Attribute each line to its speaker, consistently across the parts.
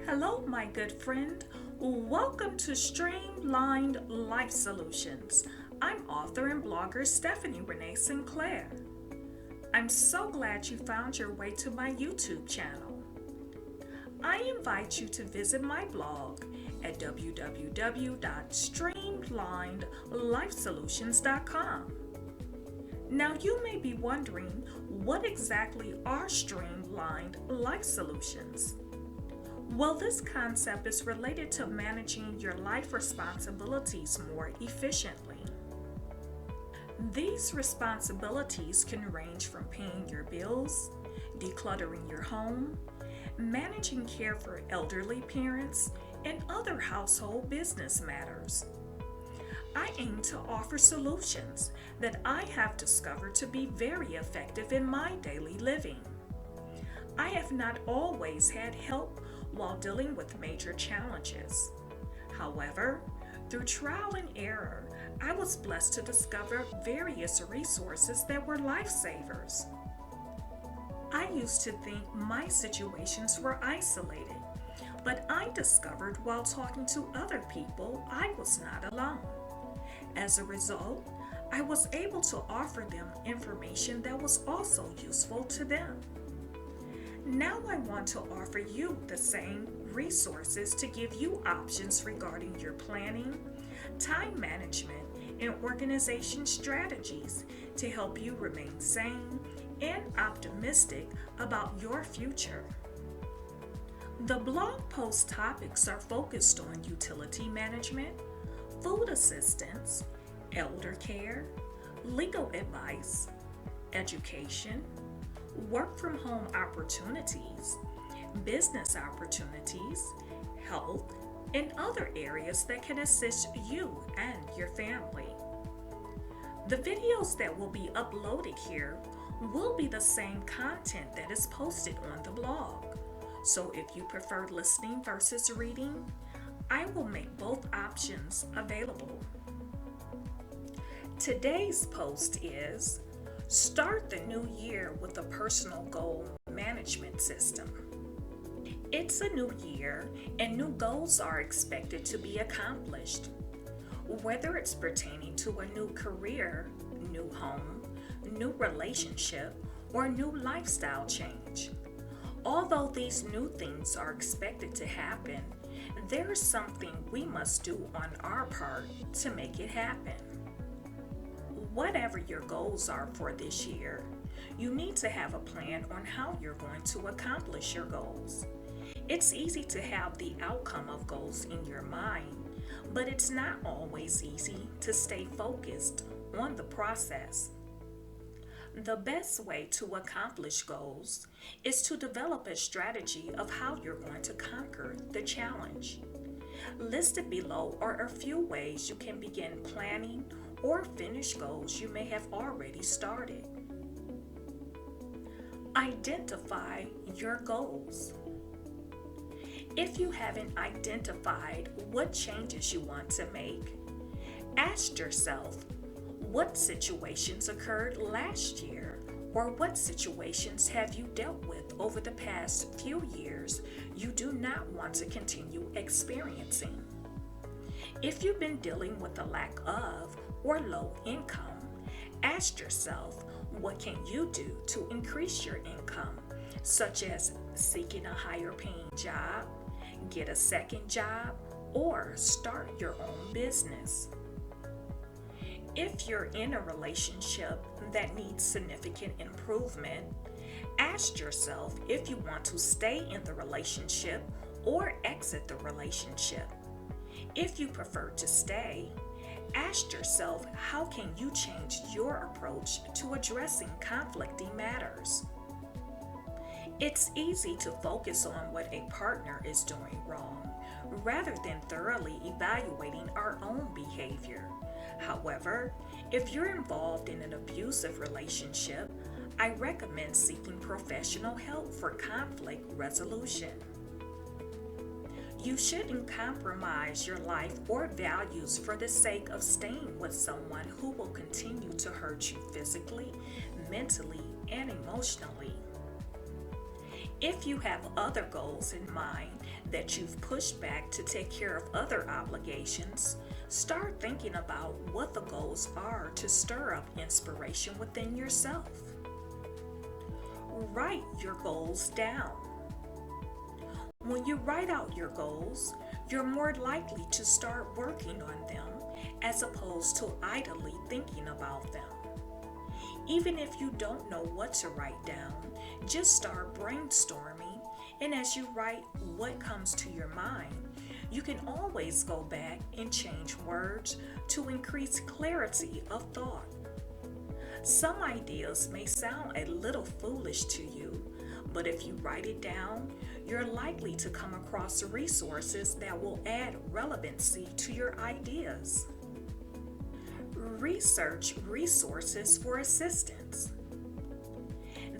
Speaker 1: Hello, my good friend. Welcome to Streamlined Life Solutions. I'm author and blogger Stephanie Renee Sinclair. I'm so glad you found your way to my YouTube channel. I invite you to visit my blog at www.streamlineddlifesolutions.com. Now, you may be wondering, what exactly are streamlined life solutions? Well, this concept is related to managing your life responsibilities more efficiently. These responsibilities can range from paying your bills, decluttering your home, managing care for elderly parents, and other household business matters. I aim to offer solutions that I have discovered to be very effective in my daily living. I have not always had help while dealing with major challenges. However, through trial and error, I was blessed to discover various resources that were lifesavers. I used to think my situations were isolated, but I discovered while talking to other people I was not alone. As a result, I was able to offer them information that was also useful to them. Now I want to offer you the same resources to give you options regarding your planning, time management, and organization strategies to help you remain sane and optimistic about your future. The blog post topics are focused on utility management, food assistance, elder care, legal advice, education, work from home opportunities, business opportunities, health, and other areas that can assist you and your family. The videos that will be uploaded here will be the same content that is posted on the blog. So if you prefer listening versus reading, I will make both options available. Today's post is Start the New Year with a Personal Goal Management System. It's a new year and new goals are expected to be accomplished. Whether it's pertaining to a new career, new home, new relationship, or new lifestyle change. Although these new things are expected to happen, there is something we must do on our part to make it happen. Whatever your goals are for this year, you need to have a plan on how you're going to accomplish your goals. It's easy to have the outcome of goals in your mind, but it's not always easy to stay focused on the process. The best way to accomplish goals is to develop a strategy of how you're going to conquer the challenge. Listed below are a few ways you can begin planning or finish goals you may have already started. Identify your goals. If you haven't identified what changes you want to make, ask yourself, what situations occurred last year, or what situations have you dealt with over the past few years you do not want to continue experiencing? If you've been dealing with a lack of or low income, ask yourself, what can you do to increase your income, such as seeking a higher paying job, get a second job, or start your own business? If you're in a relationship that needs significant improvement, ask yourself if you want to stay in the relationship or exit the relationship. If you prefer to stay, ask yourself, how can you change your approach to addressing conflicting matters? It's easy to focus on what a partner is doing wrong, rather than thoroughly evaluating our own behavior. However, if you're involved in an abusive relationship, I recommend seeking professional help for conflict resolution. You shouldn't compromise your life or values for the sake of staying with someone who will continue to hurt you physically, mentally, and emotionally. If you have other goals in mind that you've pushed back to take care of other obligations, start thinking about what the goals are to stir up inspiration within yourself. Write your goals down. When you write out your goals, you're more likely to start working on them as opposed to idly thinking about them. Even if you don't know what to write down, just start brainstorming, and as you write what comes to your mind, you can always go back and change words to increase clarity of thought. Some ideas may sound a little foolish to you, but if you write it down, you're likely to come across resources that will add relevancy to your ideas. Research resources for assistance.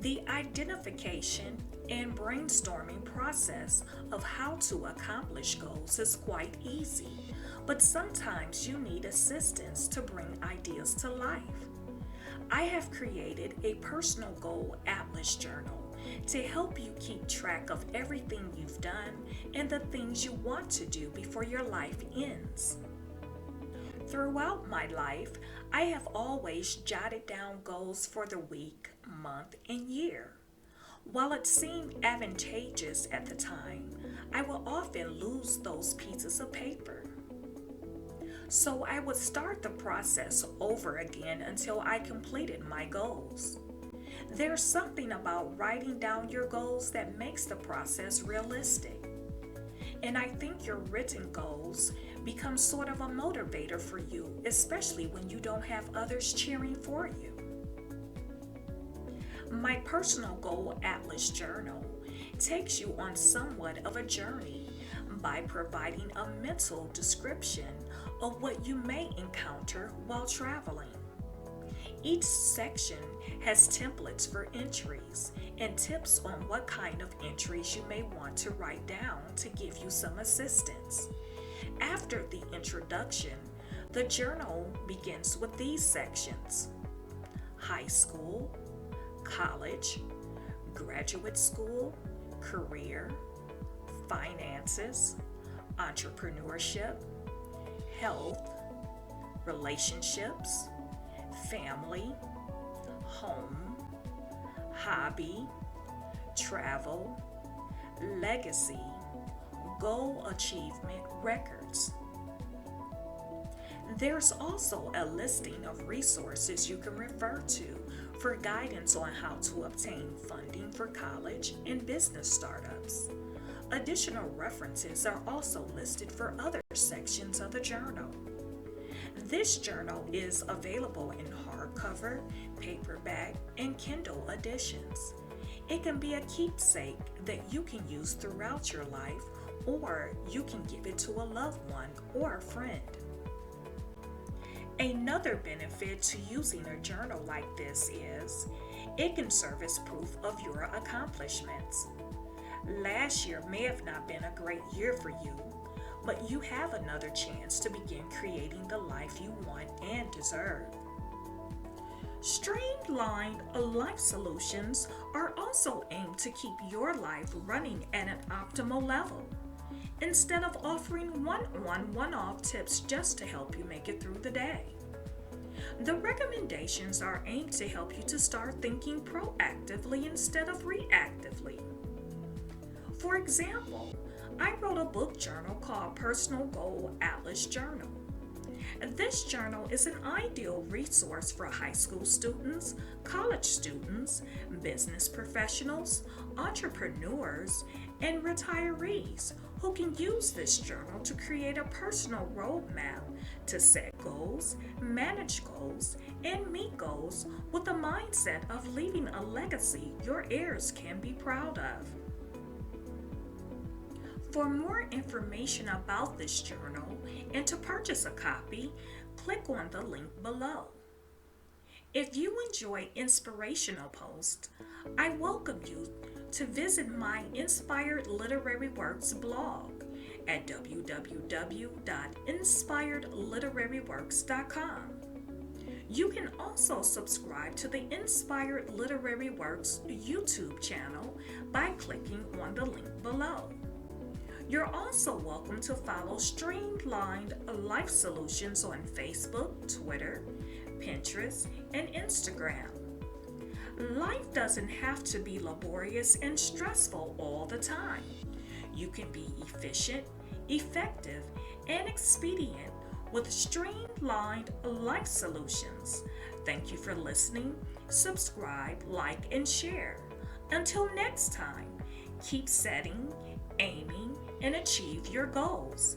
Speaker 1: The identification and brainstorming process of how to accomplish goals is quite easy, but sometimes you need assistance to bring ideas to life. I have created a personal goal atlas journal to help you keep track of everything you've done and the things you want to do before your life ends. Throughout my life, I have always jotted down goals for the week, month, and year. While it seemed advantageous at the time, I will often lose those pieces of paper. So I would start the process over again until I completed my goals. There's something about writing down your goals that makes the process realistic. And I think your written goals become sort of a motivator for you, especially when you don't have others cheering for you. My personal goal atlas journal takes you on somewhat of a journey by providing a mental description of what you may encounter while traveling. Each section has templates for entries and tips on what kind of entries you may want to write down to give you some assistance. After the introduction, the journal begins with these sections: high school, college, graduate school, career, finances, entrepreneurship, health, relationships, family, home, hobby, travel, legacy, goal achievement records. There's also a listing of resources you can refer to for guidance on how to obtain funding for college and business startups. Additional references are also listed for other sections of the journal. This journal is available in hardcover, paperback, and Kindle editions. It can be a keepsake that you can use throughout your life, or you can give it to a loved one or a friend. Another benefit to using a journal like this is it can serve as proof of your accomplishments. Last year may have not been a great year for you, but you have another chance to begin creating the life you want and deserve. Streamlined life solutions are also aimed to keep your life running at an optimal level, instead of offering one-off tips just to help you make it through the day. The recommendations are aimed to help you to start thinking proactively instead of reactively. For example, I wrote a book journal called Personal Goal Atlas Journal. This journal is an ideal resource for high school students, college students, business professionals, entrepreneurs, and retirees who can use this journal to create a personal roadmap to set goals, manage goals, and meet goals with the mindset of leaving a legacy your heirs can be proud of. For more information about this journal and to purchase a copy, click on the link below. If you enjoy inspirational posts, I welcome you to visit my Inspired Literary Works blog at www.inspiredliteraryworks.com. You can also subscribe to the Inspired Literary Works YouTube channel by clicking on the link below. You're also welcome to follow Streamlined Life Solutions on Facebook, Twitter, Pinterest, and Instagram. Life doesn't have to be laborious and stressful all the time. You can be efficient, effective, and expedient with Streamlined Life Solutions. Thank you for listening. Subscribe, like, and share. Until next time, keep setting, aiming, and achieve your goals.